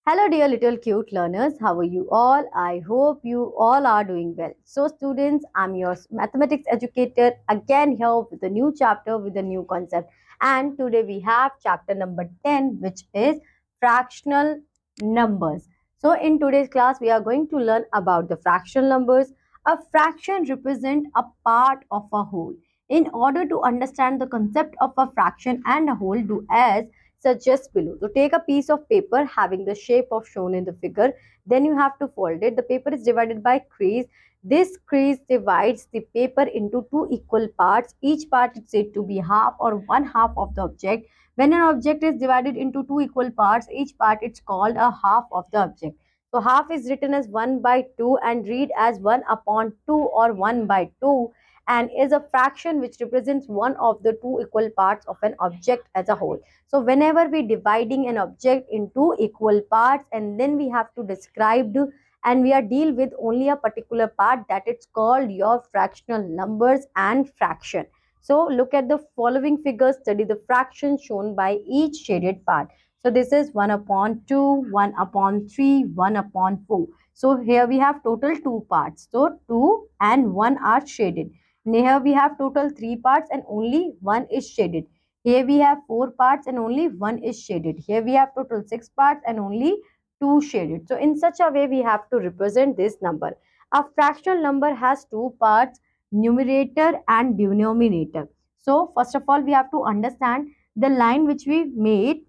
Hello, dear little cute learners. How are you all? I hope you all are doing well. So, students, I'm your mathematics educator again here with a new chapter with a new concept. And today we have chapter number 10, which is fractional numbers. So, in today's class, we are going to learn about the fractional numbers. A fraction represents a part of a whole. In order to understand the concept of a fraction and a whole, do as suggest below. So take a piece of paper having the shape of shown in the figure. Then you have to fold it. The paper is divided by crease. This crease divides the paper into two equal parts. Each part is said to be half or one half of the object. When an object is divided into two equal parts, each part is called a half of the object. So half is written as 1 by 2 and read as 1 upon 2 or 1 by 2 and is a fraction which represents one of the two equal parts of an object as a whole. So whenever we dividing an object into equal parts and then we have to describe and we are deal with only a particular part, that it's called your fractional numbers and fraction. So look at the following figures, study the fraction shown by each shaded part. So this is 1 upon 2, 1 upon 3, 1 upon 4. So here we have total 2 parts. So 2 and 1 are shaded. Here we have total 3 parts and only 1 is shaded. Here we have 4 parts and only 1 is shaded. Here we have total 6 parts and only 2 shaded. So in such a way we have to represent this number. A fractional number has 2 parts, numerator and denominator. So first of all we have to understand the line which we made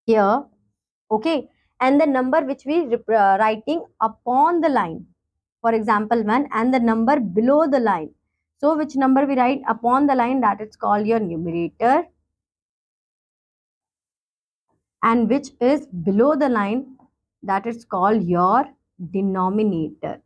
here, okay, and the number which we writing upon the line. For example 1 and the number below the line. So which number we write upon the line, that is called your numerator, and which is below the line, that is called your denominator.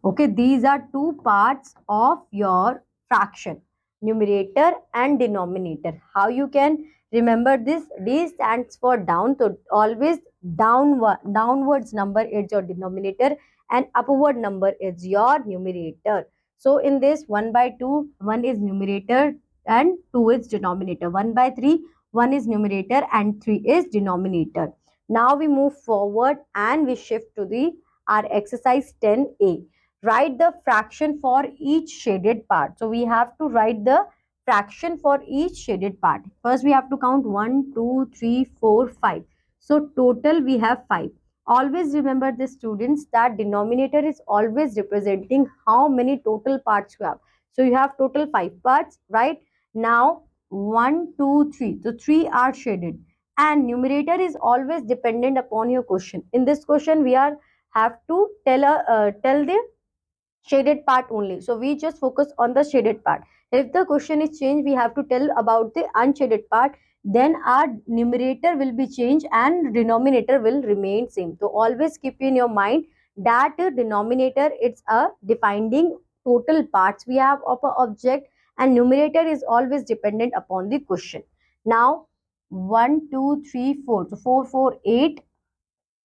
Okay, these are two parts of your fraction, numerator and denominator. How you can remember this? D stands for down, so always downwards number is your denominator and upward number is your numerator. So in this 1 by 2, 1 is numerator and 2 is denominator. 1 by 3, 1 is numerator and 3 is denominator. Now we move forward and we shift to the our exercise 10a. Write the fraction for each shaded part. So we have to write the fraction for each shaded part. First we have to count 1, 2, 3, 4, 5. So total we have 5. Always remember the students that denominator is always representing how many total parts you have. So you have total 5 parts, right? Now 1, 2, 3. So 3 are shaded. And numerator is always dependent upon your question. In this question we are have to tell the shaded part only. So we just focus on the shaded part. If the question is changed, we have to tell about the unshaded part. Then our numerator will be changed and denominator will remain same. So always keep in your mind that denominator, it's a defining total parts we have of a object, and numerator is always dependent upon the question. Now 1, 2, 3, 4. So 4, 4, 8.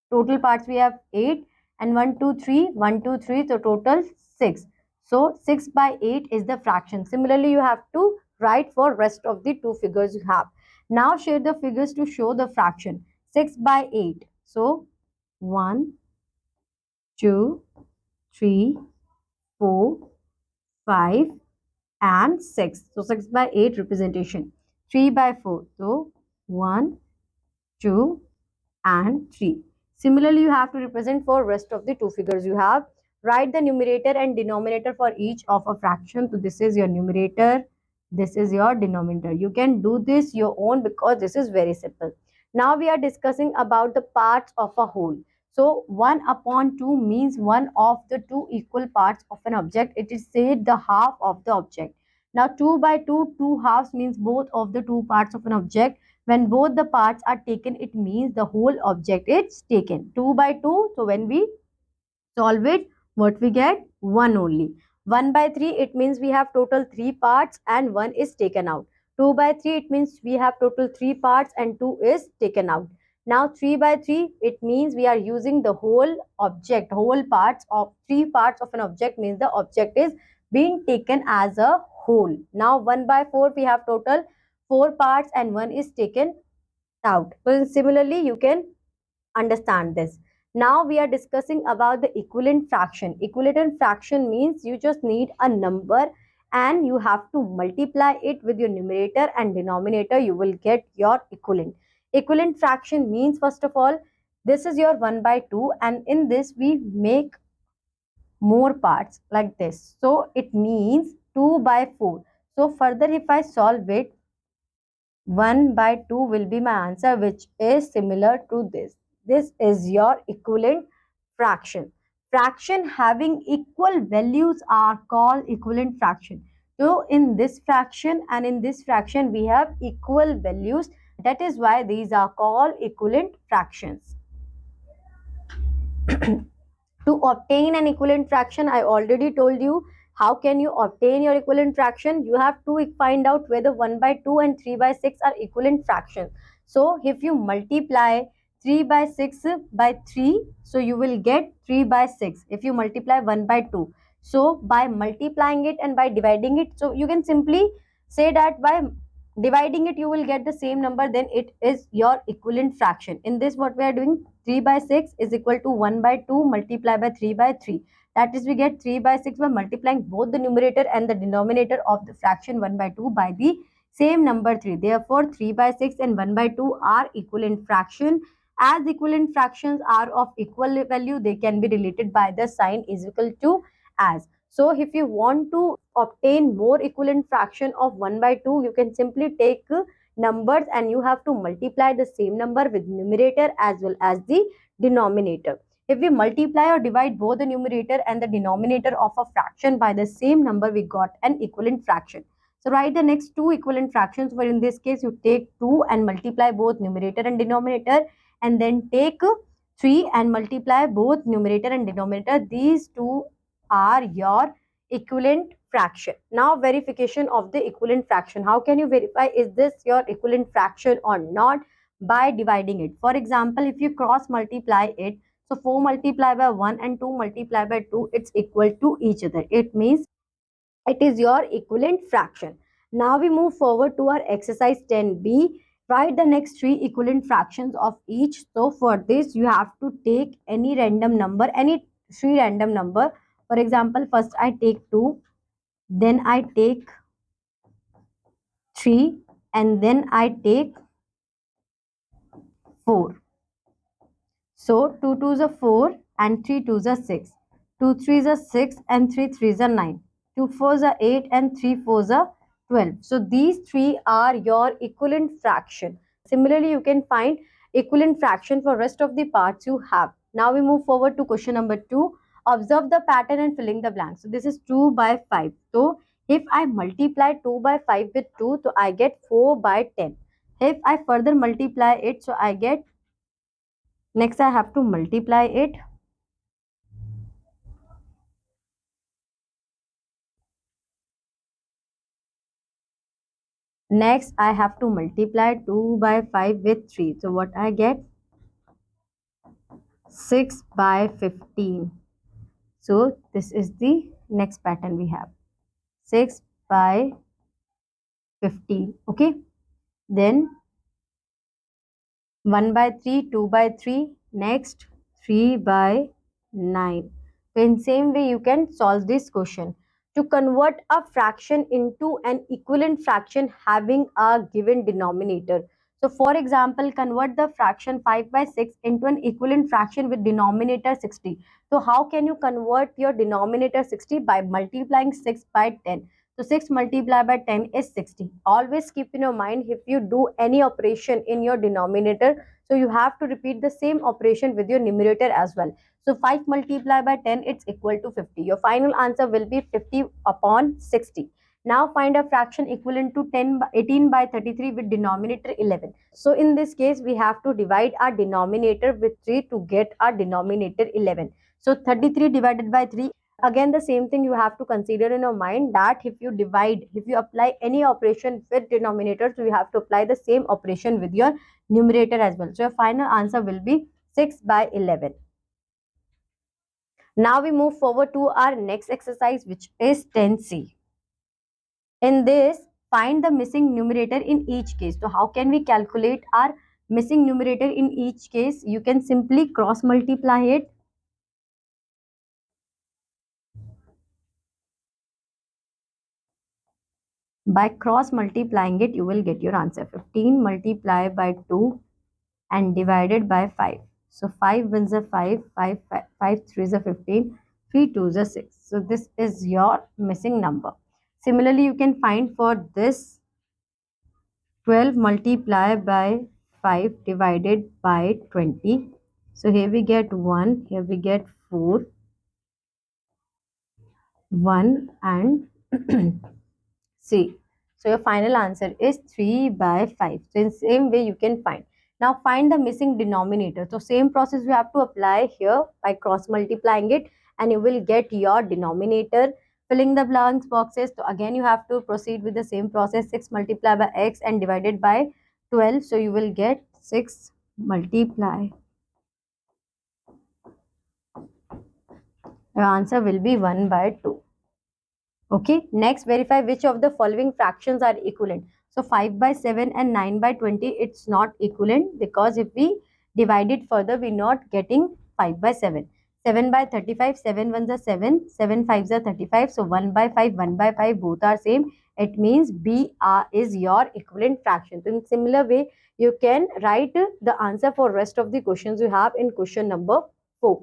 Total parts we have 8 and 1, 2, 3, 1, 2, 3. So total 6. So 6 by 8 is the fraction. Similarly, you have to write for rest of the two figures you have. Now share the figures to show the fraction. 6 by 8. So 1, 2, 3, 4, 5 and 6. So 6 by 8 representation. 3 by 4. So 1, 2 and 3. Similarly, you have to represent for rest of the two figures you have. Write the numerator and denominator for each of a fraction. So this is your numerator, this is your denominator. You can do this your own because this is very simple. Now we are discussing about the parts of a whole. So 1 upon 2 means one of the two equal parts of an object. It is said the half of the object. Now 2 by 2, two halves means both of the two parts of an object. When both the parts are taken, it means the whole object is taken. 2 by 2. So when we solve it, what we get? 1 only. 1 by 3, it means we have total 3 parts and 1 is taken out. 2 by 3, it means we have total 3 parts and 2 is taken out. Now 3 by 3, it means we are using the whole object, whole parts of 3 parts of an object means the object is being taken as a whole. Now 1 by 4, we have total 4 parts and 1 is taken out. So similarly, you can understand this. Now we are discussing about the equivalent fraction. Equivalent fraction means you just need a number and you have to multiply it with your numerator and denominator. You will get your equivalent. Equivalent fraction means, first of all, this is your 1 by 2, and in this we make more parts like this. So it means 2 by 4. So further, if I solve it, 1 by 2 will be my answer, which is similar to this. This is your equivalent fraction. Fraction having equal values are called equivalent fraction. So in this fraction and in this fraction we have equal values. That is why these are called equivalent fractions. To obtain an equivalent fraction, I already told you how can you obtain your equivalent fraction. You have to find out whether 1 by 2 and 3 by 6 are equivalent fractions. So if you multiply 3 by 6 by 3, so you will get 3 by 6. If you multiply 1 by 2, so by multiplying it and by dividing it, so you can simply say that by dividing it you will get the same number, then it is your equivalent fraction. In this, what we are doing, 3 by 6 is equal to 1 by 2 multiplied by 3 by 3. That is, we get 3 by 6 by multiplying both the numerator and the denominator of the fraction 1 by 2 by the same number 3. Therefore, 3 by 6 and 1 by 2 are equivalent fraction. As equivalent fractions are of equal value, they can be related by the sign is equal to as. So if you want to obtain more equivalent fraction of 1 by 2, you can simply take numbers and you have to multiply the same number with numerator as well as the denominator. If we multiply or divide both the numerator and the denominator of a fraction by the same number, we got an equivalent fraction. So write the next two equivalent fractions, where in this case you take 2 and multiply both numerator and denominator, and then take 3 and multiply both numerator and denominator. These two are your equivalent fraction. Now verification of the equivalent fraction. How can you verify is this your equivalent fraction or not? By dividing it. For example, if you cross multiply it, so 4 multiplied by 1 and 2 multiplied by 2, it's equal to each other. It means it is your equivalent fraction. Now we move forward to our exercise 10b. Write the next three equivalent fractions of each. So for this you have to take any random number, any three random number. For example, first I take 2, then I take 3, and then I take 4. So 2 twos are 4 and 3 twos are 6. 2 threes are 6 and 3 threes are 9. 2 fours are 8 and 3 fours are 12. So these three are your equivalent fraction. Similarly, you can find equivalent fraction for rest of the parts you have. Now we move forward to question number 2. Observe the pattern and filling the blanks. So this is 2 by 5. So if I multiply 2 by 5 with 2, so I get 4 by 10. If I further multiply it, so I get, next I have to multiply it. Next I have to multiply 2 by 5 with 3. So what I get? 6 by 15. So this is the next pattern we have. 6 by 15. Okay. Then 1 by 3, 2 by 3, next 3 by 9. So in same way you can solve this question. To convert a fraction into an equivalent fraction having a given denominator. So for example, convert the fraction 5 by 6 into an equivalent fraction with denominator 60. So how can you convert your denominator 60? By multiplying 6 by 10. So 6 multiplied by 10 is 60. Always keep in your mind, if you do any operation in your denominator, so you have to repeat the same operation with your numerator as well. So 5 multiplied by 10, it's equal to 50. Your final answer will be 50 upon 60. Now find a fraction equivalent to 18 by 33 with denominator 11. So in this case, we have to divide our denominator with 3 to get our denominator 11. So 33 divided by 3. Again, the same thing you have to consider in your mind, that if you divide, if you apply any operation with denominator, so you have to apply the same operation with your numerator as well. So your final answer will be 6 by 11. Now we move forward to our next exercise, which is 10c. In this, find the missing numerator in each case. So how can we calculate our missing numerator in each case, you can simply cross multiply it. By cross multiplying it, you will get your answer. 15 multiplied by 2 and divided by 5. So 5 ones are 5, 5 threes are 15, 3 twos are 6. So this is your missing number. Similarly, you can find for this 12 multiplied by 5 divided by 20. So here we get 1, here we get 4, 1 and C. So your final answer is 3 by 5. So in same way you can find. Now find the missing denominator. So same process you have to apply here by cross multiplying it, and you will get your denominator. Filling the blanks boxes. So again you have to proceed with the same process. 6 multiplied by x and divided by 12. So you will get 6 multiply. Your answer will be 1 by 2. Okay, next verify which of the following fractions are equivalent. So 5 by 7 and 9 by 20, it's not equivalent because if we divide it further, we're not getting 5 by 7. 7 by 35, 7 ones are 7, 7 fives are 35. So 1 by 5, 1 by 5, both are same. It means B is your equivalent fraction. So in similar way, you can write the answer for rest of the questions you have in question number 4.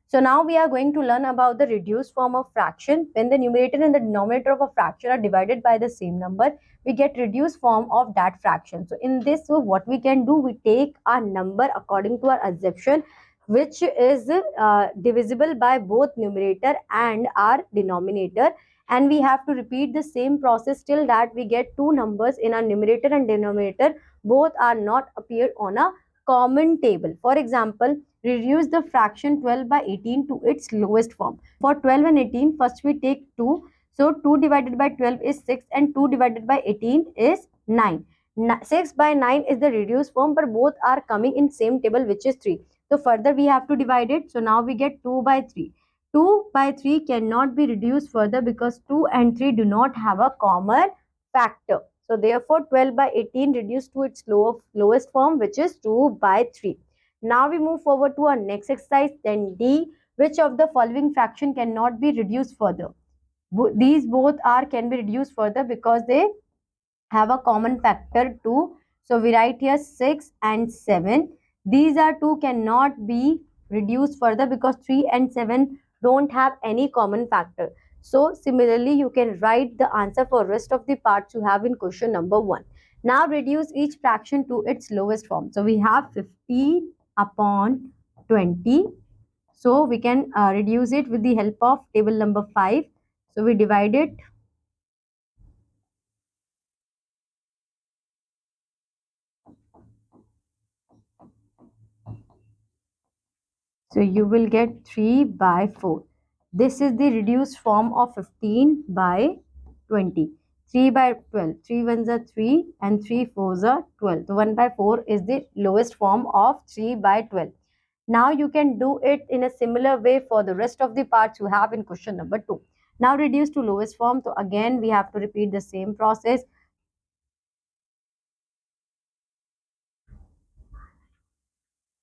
So now we are going to learn about the reduced form of fraction. When the numerator and the denominator of a fraction are divided by the same number, we get reduced form of that fraction. So in this, what we can do, we take our number according to our assumption, which is divisible by both numerator and our denominator. And we have to repeat the same process till that we get two numbers in our numerator and denominator. Both are not appeared on a common table. For example, reduce the fraction 12 by 18 to its lowest form. For 12 and 18, first we take 2. So 2 divided by 12 is 6 and 2 divided by 18 is 9. 6 by 9 is the reduced form, but both are coming in same table, which is 3. So further we have to divide it. So now we get 2 by 3. 2 by 3 cannot be reduced further because 2 and 3 do not have a common factor. So therefore 12 by 18 reduced to its lowest form, which is 2 by 3. Now we move forward to our next exercise. Then D, which of the following fraction cannot be reduced further? These both are can be reduced further because they have a common factor 2. So we write here 6 and 7. These are two cannot be reduced further because 3 and 7 don't have any common factor. So similarly, you can write the answer for rest of the parts you have in question number 1. Now reduce each fraction to its lowest form. So we have 15 upon 20. So we can reduce it with the help of table number 5. So we divide it. So you will get 3 by 4. This is the reduced form of 15 by 20. 3 by 12. 3 ones are 3 and 3 fours are 12. So 1 by 4 is the lowest form of 3 by 12. Now you can do it in a similar way for the rest of the parts you have in question number 2. Now reduce to lowest form. So again we have to repeat the same process.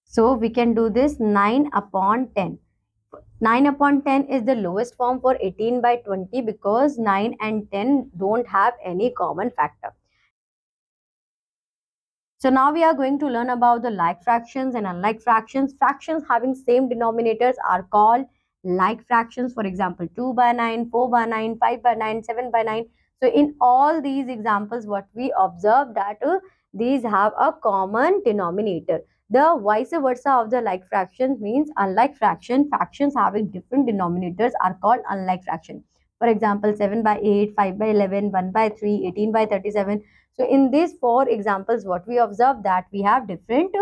So we can do this 9 upon 10. 9 upon 10 is the lowest form for 18 by 20 because 9 and 10 don't have any common factor. So now we are going to learn about the like fractions and unlike fractions. Fractions having same denominators are called like fractions. For example, 2 by 9, 4 by 9, 5 by 9, 7 by 9. So in all these examples, what we observe that these have a common denominator. The vice versa of the like fractions means unlike fraction. Fractions having different denominators are called unlike fraction. For example, 7 by 8, 5 by 11, 1 by 3, 18 by 37. So in these four examples, what we observe that we have different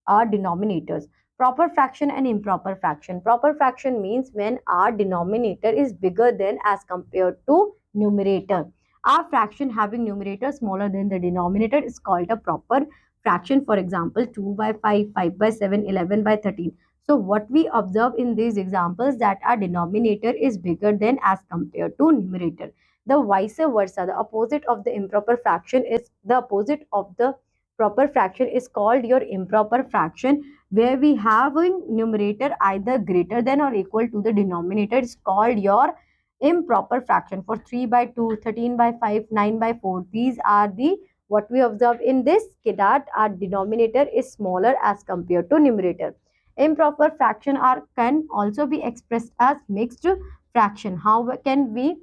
denominators. Proper fraction and improper fraction. Proper fraction means when our denominator is bigger than as compared to numerator. Our fraction having numerator smaller than the denominator is called a proper fraction. For example, 2 by 5, 5 by 7, 11 by 13. So what we observe in these examples that our denominator is bigger than as compared to numerator. The vice versa, the opposite of the improper fraction is the opposite of the proper fraction is called your improper fraction, where we have a numerator either greater than or equal to the denominator is called your improper fraction. For 3 by 2, 13 by 5, 9 by 4, these are the what we observe in this that our denominator is smaller as compared to numerator. Improper fraction are can also be expressed as mixed fraction. How can we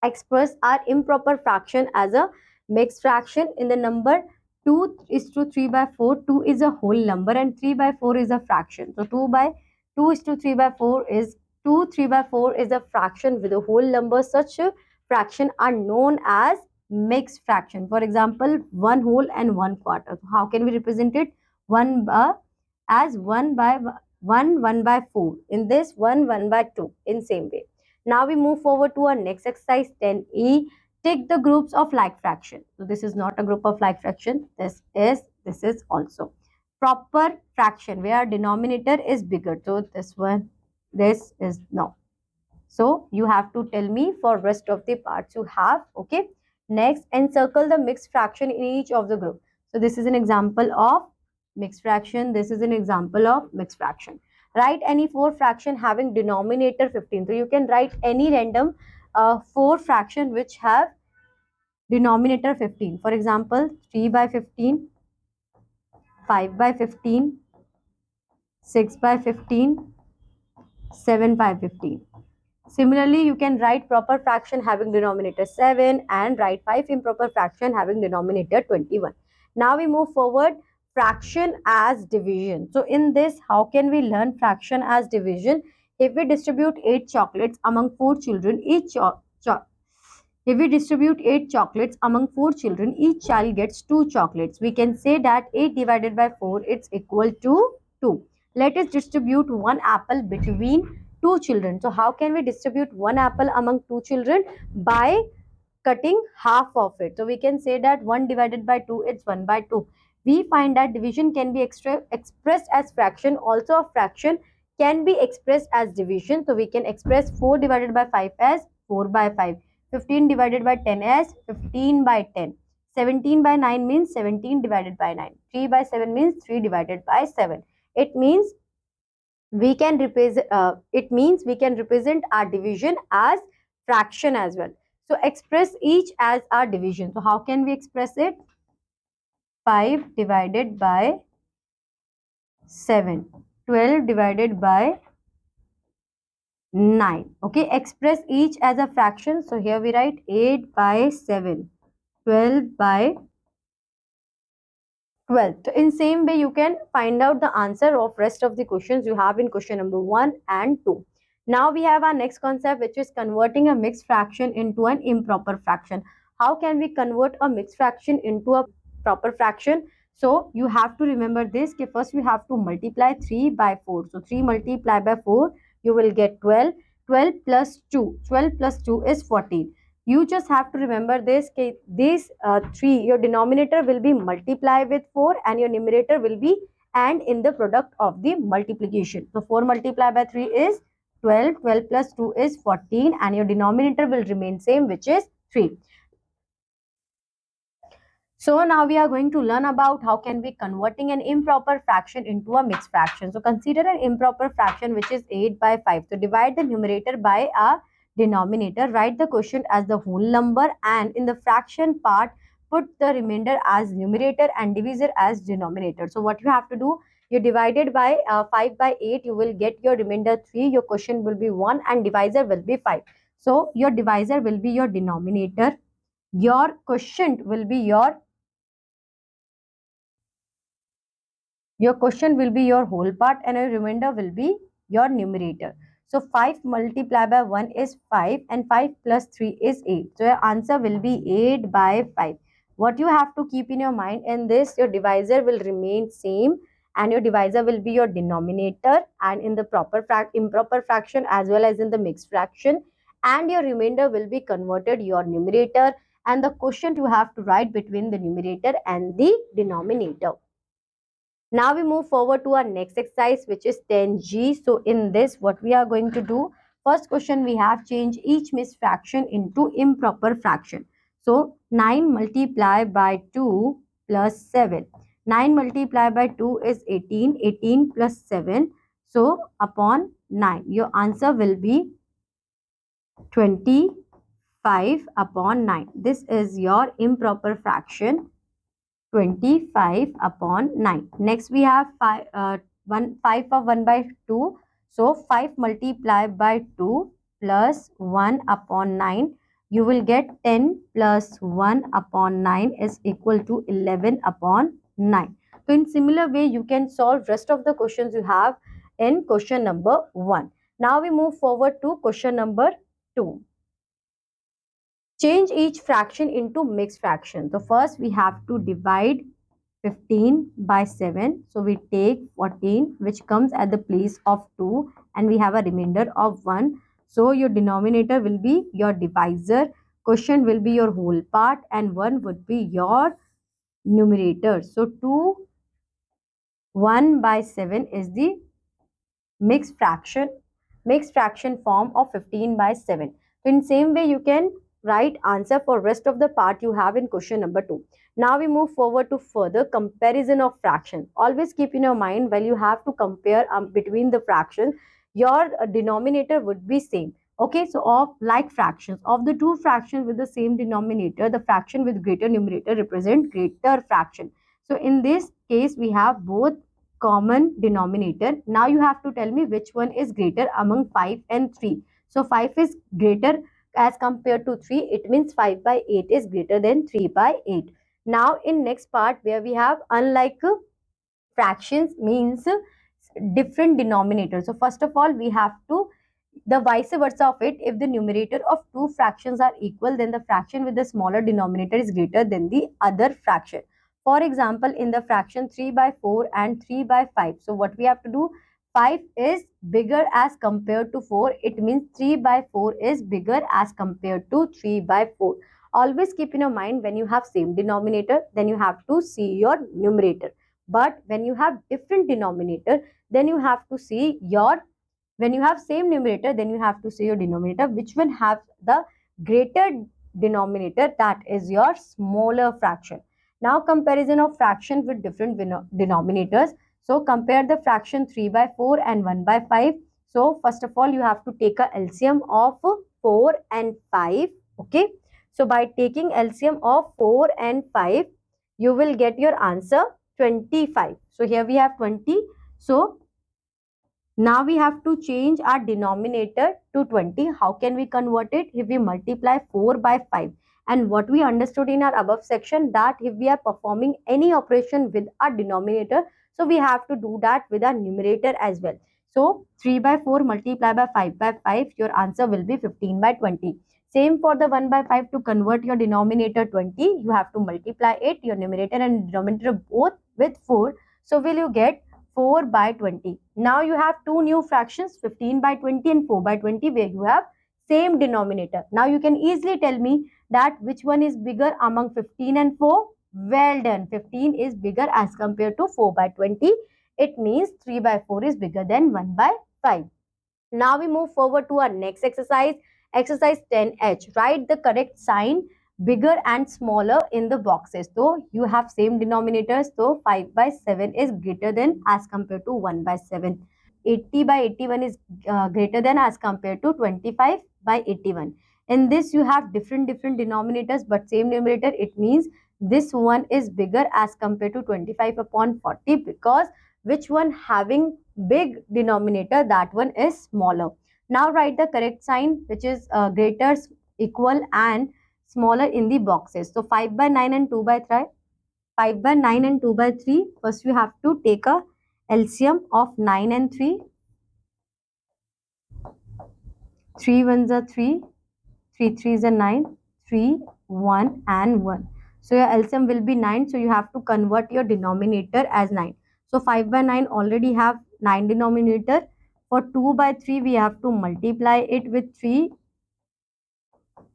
express our improper fraction as a mixed fraction? In the number 2 is to 3 by 4, 2 is a whole number and 3 by 4 is a fraction. So 2 by 2 is to 3 by 4 is 2, 3 by 4 is a fraction with a whole number. Such a fraction are known as mixed fraction. For example, 1 whole and 1 quarter. So how can we represent it? 1 by as 1 by 1, 1 by 4. In this 1, 1 by 2 in same way. Now we move forward to our next exercise 10E. Take the groups of like fraction. So this is not a group of like fraction. This is also proper fraction where denominator is bigger. So this one, this is no. So you have to tell me for rest of the parts you have. Okay. Next, encircle the mixed fraction in each of the group. So this is an example of mixed fraction. This is an example of mixed fraction. Write any four fraction having denominator 15. So you can write any random four fraction which have denominator 15. For example, 3 by 15, 5 by 15, 6 by 15, 7 by 15. Similarly, you can write proper fraction having denominator 7 and write 5 improper fraction having denominator 21. Now we move forward, fraction as division. So in this, how can we learn fraction as division? If we distribute 8 chocolates among 4 children, if we distribute 8 chocolates among 4 children, each child gets 2 chocolates. We can say that 8 divided by 4 it's equal to 2. Let us distribute 1 apple between 2 children. So how can we distribute 1 apple among 2 children? By cutting half of it. So we can say that 1 divided by 2 it's 1 by 2. We find that division can be expressed as fraction. Also a fraction can be expressed as division. So we can express 4 divided by 5 as 4 by 5. 15 divided by 10 as 15 by 10. 17 by 9 means 17 divided by 9. 3 by 7 means 3 divided by 7. It means we can represent our division as fraction as well. So express each as our division. So how can we express it? 5 divided by 7. 12 divided by 9. Okay, express each as a fraction. So here we write 8 by 7, 12 by 12. So in same way, you can find out the answer of rest of the questions you have in question number 1 and 2. Now we have our next concept, which is converting a mixed fraction into an improper fraction. How can we convert a mixed fraction into a proper fraction? So you have to remember this. Okay, first we have to multiply 3 by 4. So 3 multiplied by 4, you will get 12. 12 plus 2. 12 plus 2 is 14. You just have to remember this. These 3, your denominator will be multiply with 4 and your numerator will be and in the product of the multiplication. So 4 multiplied by 3 is 12. 12 plus 2 is 14 and your denominator will remain same, which is 3. So now we are going to learn about how can we converting an improper fraction into a mixed fraction. So consider an improper fraction which is 8 by 5. So divide the numerator by a denominator. Write the quotient as the whole number and in the fraction part put the remainder as numerator and divisor as denominator. So what you have to do, you divided by 5 by 8, you will get your remainder 3, your quotient will be 1 and divisor will be 5. So your divisor will be your denominator, your quotient will be your question will be your whole part and your remainder will be your numerator. So 5 multiplied by 1 is 5 and 5 plus 3 is 8. So your answer will be 8 by 5. What you have to keep in your mind in this, your divisor will remain same and your divisor will be your denominator and in the improper fraction as well as in the mixed fraction, and your remainder will be converted your numerator and the quotient you have to write between the numerator and the denominator. Now we move forward to our next exercise, which is 10G. So in this, what we are going to do, first question we have change each mixed fraction into improper fraction. So 9 multiplied by 2 plus 7. 9 multiplied by 2 is 18. 18 plus 7. So upon 9. Your answer will be 25 upon 9. This is your improper fraction. 25 upon 9. Next we have 5 of 1 by 2. So 5 multiplied by 2 plus 1 upon 9. You will get 10 plus 1 upon 9 is equal to 11 upon 9. So in similar way you can solve rest of the questions you have in question number 1. Now we move forward to question number 2. Change each fraction into mixed fraction. So first we have to divide 15 by 7. So we take 14 which comes at the place of 2 and we have a remainder of 1. So your denominator will be your divisor, quotient will be your whole part and 1 would be your numerator. So 2 1 by 7 is the mixed fraction form of 15 by 7. So in same way you can write answer for rest of the part you have in question number 2. Now we move forward to further comparison of fractions. Always keep in your mind while you have to compare between the fractions, your denominator would be same. Okay, so of like fractions, of the two fractions with the same denominator, the fraction with greater numerator represent greater fraction. So in this case we have both common denominator. Now you have to tell me which one is greater among 5 and 3. So 5 is greater as compared to 3. It means 5 by 8 is greater than 3 by 8. Now in next part where we have unlike fractions means different denominators. So first of all we have to the vice versa of it. If the numerator of two fractions are equal, then the fraction with the smaller denominator is greater than the other fraction. For example, in the fraction 3 by 4 and 3 by 5. So what we have to do, 5 is bigger as compared to 4. It means 3 by 4 is bigger as compared to 3 by 4. Always keep in your mind when you have same denominator, then you have to see your numerator. But when you have different denominator, then you have to see your when you have same numerator, then you have to say your denominator which one have the greater denominator, that is your smaller fraction. Now comparison of fraction with different denominators. So compare the fraction 3 by 4 and 1 by 5. So first of all you have to take a LCM of 4 and 5. Okay, so by taking LCM of 4 and 5 you will get your answer 25. So here we have 20. So now we have to change our denominator to 20. How can we convert it? If we multiply 4 by 5. And what we understood in our above section, that if we are performing any operation with our denominator, so we have to do that with our numerator as well. So 3 by 4 multiplied by 5 by 5, your answer will be 15 by 20. Same for the 1 by 5, to convert your denominator 20, you have to multiply it, your numerator and denominator both with 4. So will you get 4 by 20. Now you have two new fractions, 15 by 20 and 4 by 20, where you have same denominator. Now you can easily tell me that which one is bigger among 15 and 4. Well done. 15 is bigger as compared to 4 by 20. It means 3 by 4 is bigger than 1 by 5. Now we move forward to our next exercise. Exercise 10H. Write the correct sign bigger and smaller in the boxes. So you have same denominators. So 5 by 7 is greater than as compared to 1 by 7. 80 by 81 is greater than as compared to 25 by 81. In this you have different denominators but same numerator. It means this one is bigger as compared to 25 upon 40, because which one having big denominator, that one is smaller. Now write the correct sign which is greater, equal and smaller in the boxes. So 5 by 9 and 2 by 3. 5 by 9 and 2 by 3. First you have to take a LCM of 9 and 3. 3 ones are 3. 3 threes are 9. 3, 1 and 1. So your LCM will be 9. So you have to convert your denominator as 9. So 5 by 9 already have 9 denominator. For 2 by 3 we have to multiply it with 3.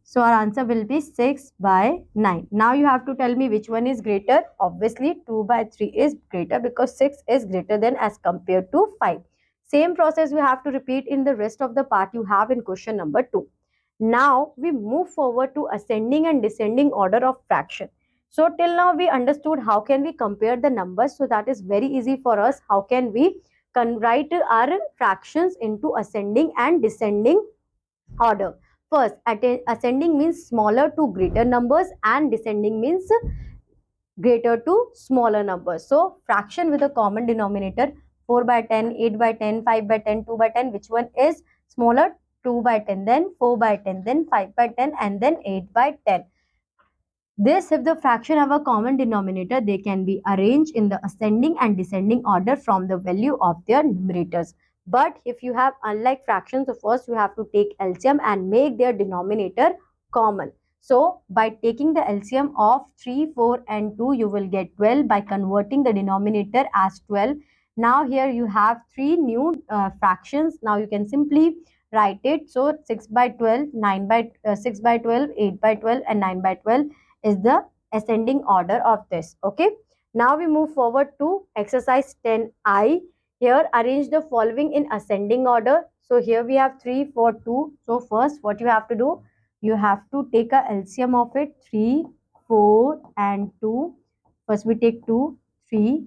So our answer will be 6 by 9. Now you have to tell me which one is greater. Obviously 2 by 3 is greater because 6 is greater than as compared to 5. Same process you have to repeat in the rest of the part you have in question number 2. Now we move forward to ascending and descending order of fraction. So till now we understood how can we compare the numbers. So that is very easy for us. How can we write our fractions into ascending and descending order? First, ascending means smaller to greater numbers and descending means greater to smaller numbers. So fraction with a common denominator, 4 by 10, 8 by 10, 5 by 10, 2 by 10, which one is smaller? 2 by 10, then 4 by 10, then 5 by 10, and then 8 by 10. This, if the fraction have a common denominator, they can be arranged in the ascending and descending order from the value of their numerators. But if you have unlike fractions, so first you have to take LCM and make their denominator common. So by taking the LCM of 3, 4 and 2, you will get 12 by converting the denominator as 12. Now here you have three new fractions. Now you can simply write it. So 6 by 12, 9 by 6 by 12, 8 by 12 and 9 by 12 is the ascending order of this. Okay. Now we move forward to exercise 10I. Here arrange the following in ascending order. So here we have 3, 4, 2. So first what you have to do, you have to take a LCM of it, 3, 4 and 2. First we take 2, 3,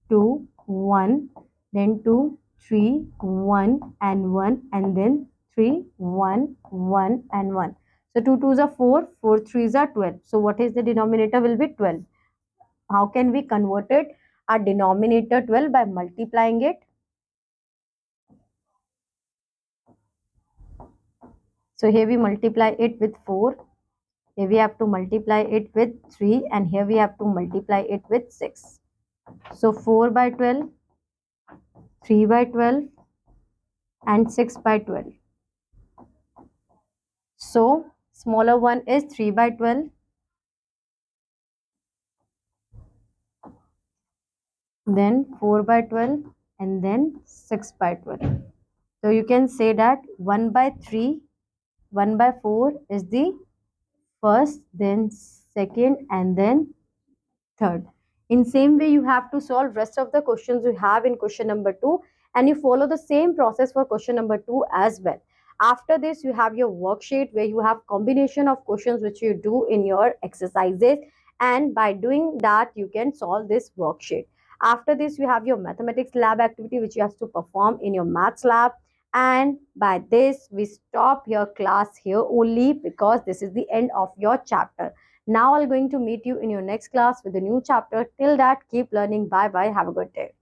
2, 1, then 2, 3, 1 and 1, and then 3, 1, 1 and 1. So 2 2s are 4, 4 3s are 12. So what is the denominator will be 12. How can we convert it? Our denominator 12 by multiplying it. So here we multiply it with 4. Here we have to multiply it with 3, and here we have to multiply it with 6. So 4 by 12, 3 by 12 and 6 by 12. So smaller one is 3 by 12. Then 4 by 12 and then 6 by 12. So you can say that 1 by 3, 1 by 4 is the first, then second and then third. In same way you have to solve rest of the questions you have in question number 2, and you follow the same process for question number 2 as well. After this you have your worksheet where you have combination of questions which you do in your exercises, and by doing that you can solve this worksheet. After this you have your mathematics lab activity which you have to perform in your maths lab. And by this we stop your class here only, because this is the end of your chapter. Now I'm going to meet you in your next class with a new chapter. Till that, keep learning. Bye bye. Have a good day.